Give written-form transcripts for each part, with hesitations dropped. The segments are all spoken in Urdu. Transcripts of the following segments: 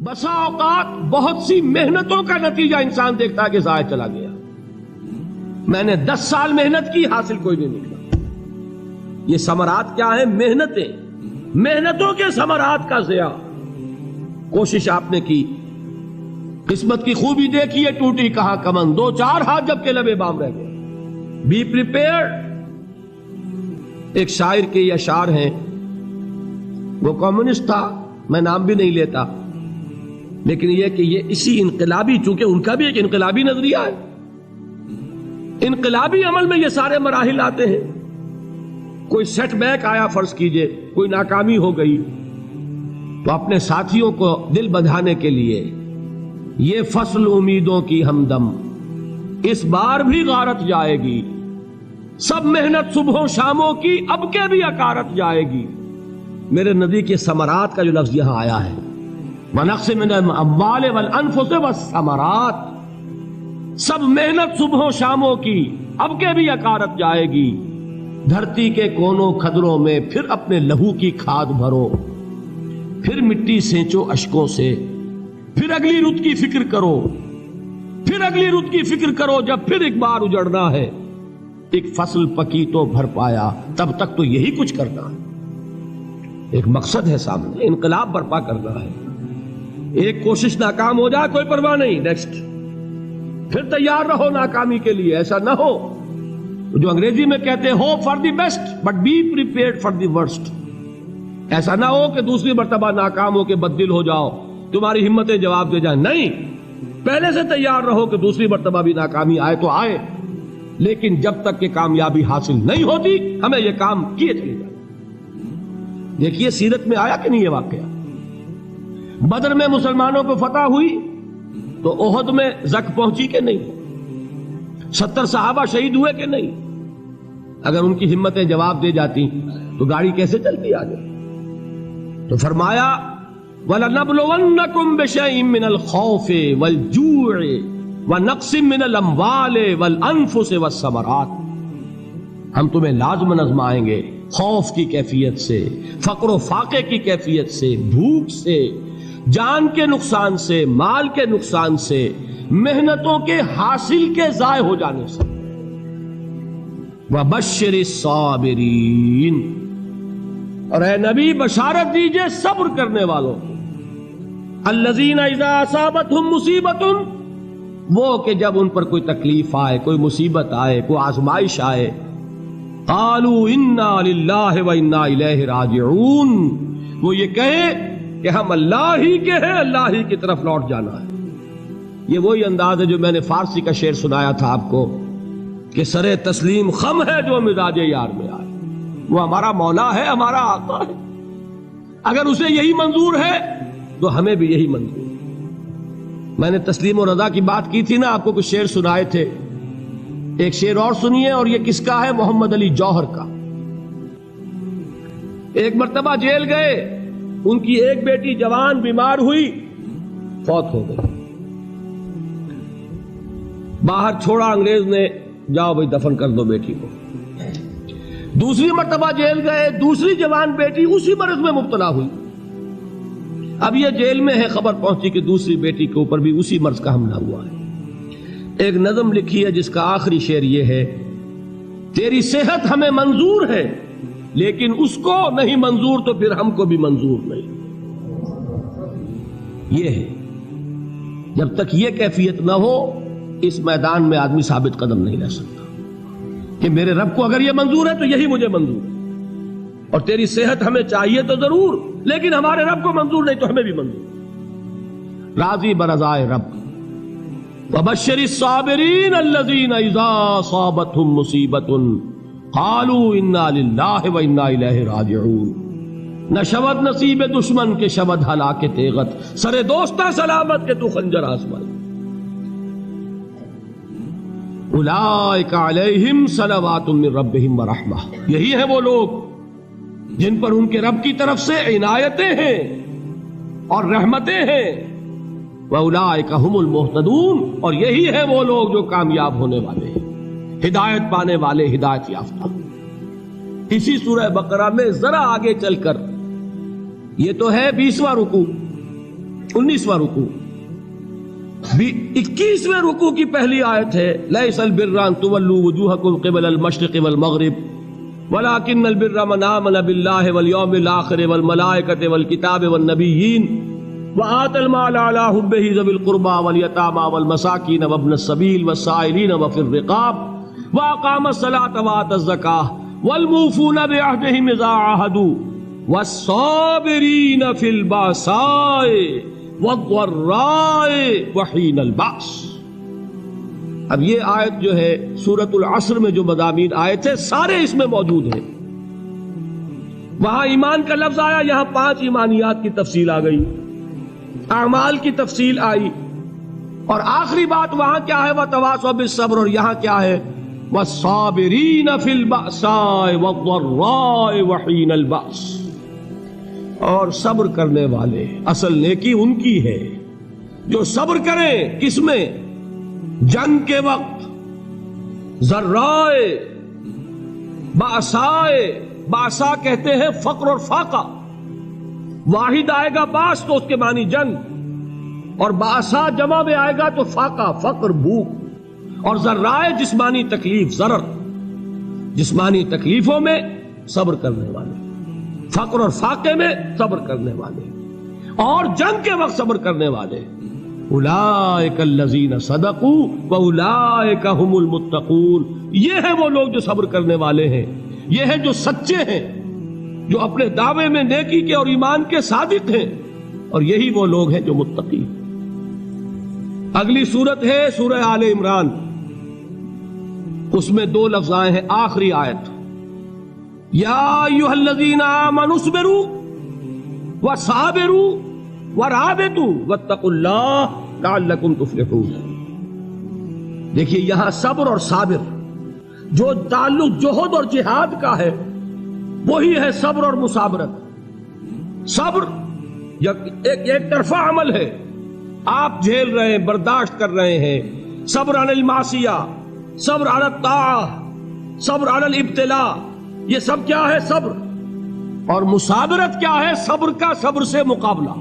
بسا اوقات بہت سی محنتوں کا نتیجہ انسان دیکھتا ہے کہ ضائع چلا گیا. میں نے 10 سال محنت کی، حاصل کوئی نہیں نکلا. یہ ثمرات کیا ہیں؟ محنتوں کے ثمرات کا ضیاع. کوشش آپ نے کی، قسمت کی خوبی دیکھی ہے، ٹوٹی کہاں کمن، 2-4 ہاتھ جب کے لبے بام رہ گئے. Be prepared. ایک شاعر کے یہ اشعار ہیں، وہ کمیونسٹ تھا، میں نام بھی نہیں لیتا، لیکن یہ کہ یہ اسی انقلابی، چونکہ ان کا بھی ایک انقلابی نظریہ ہے، انقلابی عمل میں یہ سارے مراحل آتے ہیں. کوئی سیٹ بیک آیا، فرض کیجئے کوئی ناکامی ہو گئی، تو اپنے ساتھیوں کو دل بندھانے کے لیے یہ فصل امیدوں کی ہمدم اس بار بھی غارت جائے گی، سب محنت صبحوں شاموں کی اب کے بھی اکارت جائے گی. میرے نبی کے ثمرات کا جو لفظ یہاں آیا ہے، وَنَقْصٍ مِّنَ الْأَمْوَالِ وَالْأَنفُسِ وَالثَّمَرَاتِ، سب محنت صبحوں شاموں کی اب کے بھی اکارت جائے گی. دھرتی کے کونوں کھدروں میں پھر اپنے لہو کی کھاد بھرو، پھر مٹی سینچو اشکوں سے، پھر اگلی رت کی فکر کرو، پھر اگلی رت کی فکر کرو، جب پھر ایک بار اجڑنا ہے. ایک فصل پکی تو بھر پایا، تب تک تو یہی کچھ کرنا ہے. ایک مقصد ہے سامنے، انقلاب برپا کرنا ہے. ایک کوشش ناکام ہو جائے کوئی پرواہ نہیں، نیکسٹ. پھر تیار رہو ناکامی کے لیے. ایسا نہ ہو جو انگریزی میں کہتے ہیں hope for the best but be prepared for the worst. ایسا نہ ہو کہ دوسری مرتبہ ناکام ہو کے بددل ہو جاؤ، تمہاری ہمتیں جواب دے جائیں. نہیں، پہلے سے تیار رہو کہ دوسری مرتبہ بھی ناکامی آئے تو آئے، لیکن جب تک کہ کامیابی حاصل نہیں ہوتی ہمیں یہ کام کیے چلے جائیں. دیکھیے سیرت میں آیا کہ نہیں یہ واقعہ. بدر میں مسلمانوں کو فتح ہوئی تو احد میں زک پہنچی کہ نہیں؟ 70 صحابہ شہید ہوئے کہ نہیں؟ اگر ان کی ہمتیں جواب دے جاتی تو گاڑی کیسے چلتی آگے؟ تو فرمایا وَلَنَبْلُوَنَّكُمْ بِشَيْءٍ مِّنَ الْخَوْفِ وَالْجُوعِ وَنَقْصٍ مِّنَ الْأَمْوَالِ وَالْأَنفُسِ وَالثَّمَرَاتِ. ہم تمہیں لازم آزمائیں گے، خوف کی کیفیت سے، فقر و فاقے کی کیفیت سے، بھوک سے، جان کے نقصان سے، مال کے نقصان سے، محنتوں کے حاصل کے ضائع ہو جانے سے. وَبَشِّرِ الصَّابِرِينَ، اور اے نبی بشارت دیجئے صبر کرنے والوں کو. الَّذِينَ إِذَا أَصَابَتْهُمْ مُصِيبَةٌ، وہ کہ جب ان پر کوئی تکلیف آئے، کوئی مصیبت آئے، کوئی آزمائش آئے، قالوا انا للہ و انا الیہ راجعون، وہ یہ کہیں کہ ہم اللہ ہی کے ہیں، اللہ ہی کی طرف لوٹ جانا ہے. یہ وہی انداز ہے جو میں نے فارسی کا شعر سنایا تھا آپ کو کہ سرے تسلیم خم ہے جو مزاج یار میں آئے. وہ ہمارا مولا ہے، ہمارا آقا ہے. اگر اسے یہی منظور ہے تو ہمیں بھی یہی منظور ہے. میں نے تسلیم و رضا کی بات کی تھی نا، آپ کو کچھ شعر سنائے تھے. ایک شعر اور سنیے، اور یہ کس کا ہے؟ محمد علی جوہر کا. ایک مرتبہ جیل گئے، ان کی ایک بیٹی جوان بیمار ہوئی، فوت ہو گئی. باہر چھوڑا انگریز نے، جاؤ بھائی دفن کر دو بیٹی کو. دوسری مرتبہ جیل گئے، دوسری جوان بیٹی اسی مرض میں مبتلا ہوئی. اب یہ جیل میں ہے، خبر پہنچی کہ دوسری بیٹی کے اوپر بھی اسی مرض کا حملہ ہوا ہے. ایک نظم لکھی ہے جس کا آخری شعر یہ ہے، تیری صحت ہمیں منظور ہے لیکن اس کو نہیں منظور تو پھر ہم کو بھی منظور نہیں. یہ ہے، جب تک یہ کیفیت نہ ہو اس میدان میں آدمی ثابت قدم نہیں رہ سکتا کہ میرے رب کو اگر یہ منظور ہے تو یہی مجھے منظور ہے، اور تیری صحت ہمیں چاہیے تو ضرور، لیکن ہمارے رب کو منظور نہیں تو ہمیں بھی منظور. راضی برضائے رب. وَبَشِّرِ الصَّابِرِينَ الَّذِينَ إِذَا أَصَابَتْهُمْ مُصِيبَةٌ قَالُوا إِنَّا لِلَّهِ وَإِنَّا إِلَيْهِ رَاجِعُونَ. نہ شود نصیب دشمن کے شود ہلاک تیغت، سرے دوستاں سلامت کے تو خنجر آزمائے. اولئک علیہم صلوات من ربہم ورحمہ، یہی ہے وہ لوگ جن پر ان کے رب کی طرف سے عنایتیں ہیں اور رحمتیں ہیں. وَأُولَئِكَ هُمُ الْمُهْتَدُونَ، اور یہی ہے وہ لوگ جو کامیاب ہونے والے ہیں، ہدایت پانے والے، ہدایت یافتہ. اسی سورہ بقرہ میں ذرا آگے چل کر، یہ تو ہے 20واں رکوع، 19واں رکوع 21ویں رکوع کی پہلی آیت ہے لیس البر ان تولوا وجوہکم قبل المشرق والمغرب ولکن البر من آمن باللہ والیوم الآخر والملائکۃ والکتاب والنبیین وآتى المال على حبه ذوي القربى واليتامى والمساكين وابن السبيل والسائلين وفي الرقاب وأقام الصلاة وآتى الزكاة والموفون بعهدهم إذا عاهدوا والصابرين في البأساء والضراء وحين البأس. اب یہ آیت جو ہے سورۃ العصر میں جو مضامین آئے تھے سارے اس میں موجود ہیں. وہاں ایمان کا لفظ آیا، یہاں 5 ایمانیات کی تفصیل آ گئی، اعمال کی تفصیل آئی، اور آخری بات وہاں کیا ہے وَتَوَاصَوْا بِالصَّبْرِ، اور یہاں کیا ہے وَالصَّابِرِينَ فِي الْبَأْسَاءِ وَالضَّرَّاءِ وَحِينَ الْبَأْسِ، اور صبر کرنے والے. اصل نیکی ان کی ہے جو صبر کریں، کس میں؟ جنگ کے وقت. ذرائے بأسائے، بأسا کہتے ہیں فقر اور فاقہ. واحد آئے گا باس تو اس کے معنی جنگ، اور باسا جمع میں آئے گا تو فاقہ فقر بھوک. اور ذرائع جسمانی تکلیف، ضرر جسمانی تکلیفوں میں صبر کرنے والے، فقر اور فاقے میں صبر کرنے والے، اور جنگ کے وقت صبر کرنے والے. اولئک الذین صدقوا واولئک هم المتقون. یہ ہیں وہ لوگ جو صبر کرنے والے ہیں، یہ ہیں جو سچے ہیں، جو اپنے دعوے میں نیکی کے اور ایمان کے صادق ہیں، اور یہی وہ لوگ ہیں جو متقی. اگلی سورت ہے سورہ آل عمران، اس میں 2 لفظ آئے ہیں آخری آیت، یا ایھا الذین آمنوا اصبروا وصابروا ورابطوا واتقوا اللہ لعلکم تفلحون. دیکھیے یہاں صبر اور صابر جو تعلق جہد اور جہاد کا ہے وہی ہے صبر اور مصابرت. صبر ایک طرفہ عمل ہے، آپ جھیل رہے ہیں، برداشت کر رہے ہیں. صبر علی المعصیہ، صبر علی الطاعہ، صبر علی الابتلاء، یہ سب کیا ہے؟ صبر. اور مصابرت کیا ہے؟ صبر کا صبر سے مقابلہ.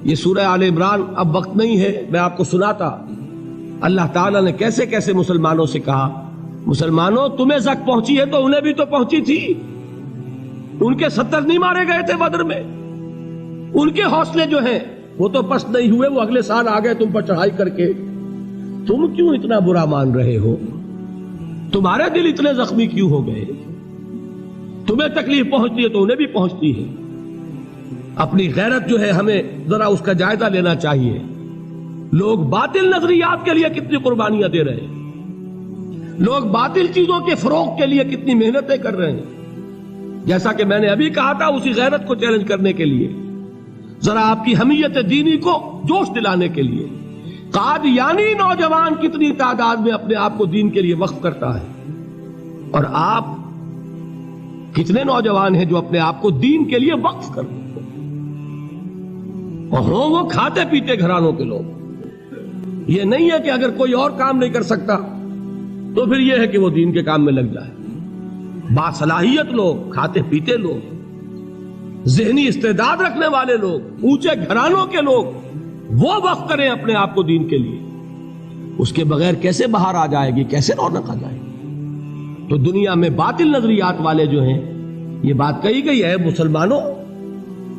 یہ سورہ آل عمران اب وقت نہیں ہے، میں آپ کو سناتا اللہ تعالیٰ نے کیسے کیسے مسلمانوں سے کہا، مسلمانوں تمہیں زک پہنچی ہے تو انہیں بھی تو پہنچی تھی. ان کے 70 نہیں مارے گئے تھے بدر میں؟ ان کے حوصلے جو ہیں وہ تو پست نہیں ہوئے، وہ اگلے سال آ گئے تم پر چڑھائی کر کے. تم کیوں اتنا برا مان رہے ہو؟ تمہارے دل اتنے زخمی کیوں ہو گئے؟ تمہیں تکلیف پہنچتی ہے تو انہیں بھی پہنچتی ہے. اپنی غیرت جو ہے ہمیں ذرا اس کا جائزہ لینا چاہیے. لوگ باطل نظریات کے لیے کتنی قربانیاں دے رہے ہیں، لوگ باطل چیزوں کے فروغ کے لیے کتنی محنتیں کر رہے ہیں. جیسا کہ میں نے ابھی کہا تھا، اسی غیرت کو چیلنج کرنے کے لیے، ذرا آپ کی حمیت دینی کو جوش دلانے کے لیے، قادیانی نوجوان کتنی تعداد میں اپنے آپ کو دین کے لیے وقف کرتا ہے، اور آپ کتنے نوجوان ہیں جو اپنے آپ کو دین کے لیے وقف کرتے ہیں، اور ہوں وہ کھاتے پیتے گھرانوں کے لوگ. یہ نہیں ہے کہ اگر کوئی اور کام نہیں کر سکتا تو پھر یہ ہے کہ وہ دین کے کام میں لگ جائے. باصلاحیت لوگ، کھاتے پیتے لوگ، ذہنی استعداد رکھنے والے لوگ، اونچے گھرانوں کے لوگ، وہ وقف کریں اپنے آپ کو دین کے لیے. اس کے بغیر کیسے باہر آ جائے گی، کیسے رونق آ جائے گی؟ تو دنیا میں باطل نظریات والے جو ہیں، یہ بات کہی گئی ہے، مسلمانوں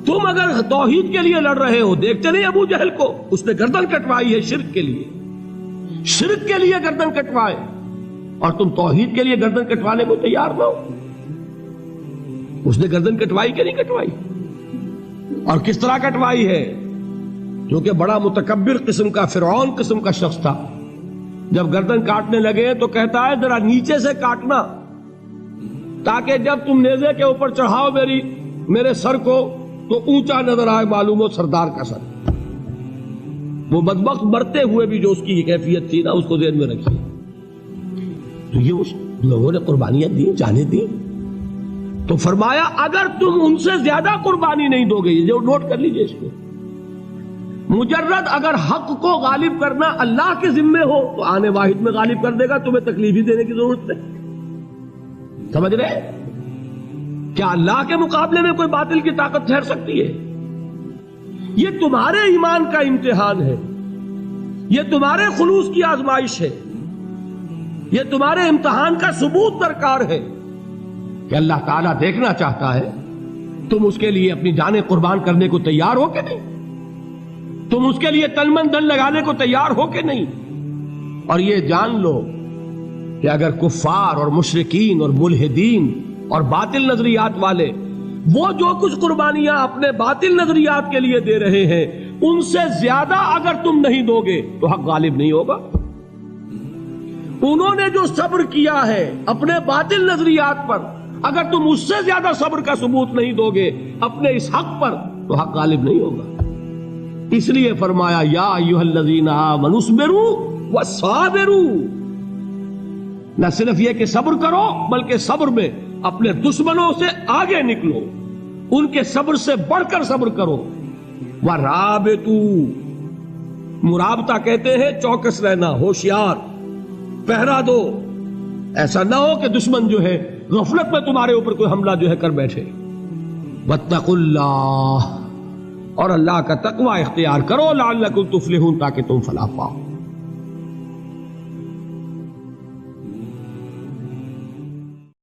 تم اگر توحید کے لیے لڑ رہے ہو، دیکھتے نہیں ابو جہل کو، اس نے گردن کٹوائی ہے شرک کے لیے، شرک کے لیے گردن کٹوائے، اور تم توحید کے لیے گردن کٹوانے کو تیار نہ ہو. اس نے گردن کٹوائی کہ نہیں کٹوائی؟ اور کس طرح کٹوائی ہے؟ کیونکہ بڑا متکبر قسم کا، فرعون قسم کا شخص تھا. جب گردن کاٹنے لگے تو کہتا ہے ذرا نیچے سے کاٹنا، تاکہ جب تم نیزے کے اوپر چڑھاؤ میرے سر کو تو اونچا نظر آئے، معلوم ہو سردار کا سر. وہ بدبخت مرتے ہوئے بھی جو اس کی کیفیت تھی نا، اس کو ذہن میں رکھیے. تو یہ اس لوگوں نے قربانیاں دی، جانے دی. تو فرمایا اگر تم ان سے زیادہ قربانی نہیں دو گے، جو نوٹ کر لیجئے اس کو، مجرد اگر حق کو غالب کرنا اللہ کے ذمے ہو تو آنے واحد میں غالب کر دے گا، تمہیں تکلیف ہی دینے کی ضرورت نہیں. سمجھ رہے؟ کیا اللہ کے مقابلے میں کوئی باطل کی طاقت ٹھہر سکتی ہے؟ یہ تمہارے ایمان کا امتحان ہے، یہ تمہارے خلوص کی آزمائش ہے، یہ تمہارے امتحان کا ثبوت درکار ہے کہ اللہ تعالیٰ دیکھنا چاہتا ہے تم اس کے لیے اپنی جانیں قربان کرنے کو تیار ہو کہ نہیں، تم اس کے لیے تن من دھن لگانے کو تیار ہو کہ نہیں۔ اور یہ جان لو کہ اگر کفار اور مشرکین اور ملحدین اور باطل نظریات والے وہ جو کچھ قربانیاں اپنے باطل نظریات کے لیے دے رہے ہیں ان سے زیادہ اگر تم نہیں دو گے تو حق غالب نہیں ہوگا۔ انہوں نے جو صبر کیا ہے اپنے باطل نظریات پر، اگر تم اس سے زیادہ صبر کا ثبوت نہیں دو گے اپنے اس حق پر تو حق غالب نہیں ہوگا۔ اس لیے فرمایا یا ایھا الذین آمنوا اصبروا وصابروا، نہ صرف یہ کہ صبر کرو بلکہ صبر میں اپنے دشمنوں سے آگے نکلو، ان کے صبر سے بڑھ کر صبر کرو۔ ورابطوا، مرابطہ کہتے ہیں چوکس رہنا، ہوشیار، پہرا دو، ایسا نہ ہو کہ دشمن جو ہے غفلت میں تمہارے اوپر کوئی حملہ جو ہے کر بیٹھے۔ واتقوا اللہ، اور اللہ کا تقوی اختیار کرو، لعلکم تفلحون، تاکہ تم فلاح پاؤ۔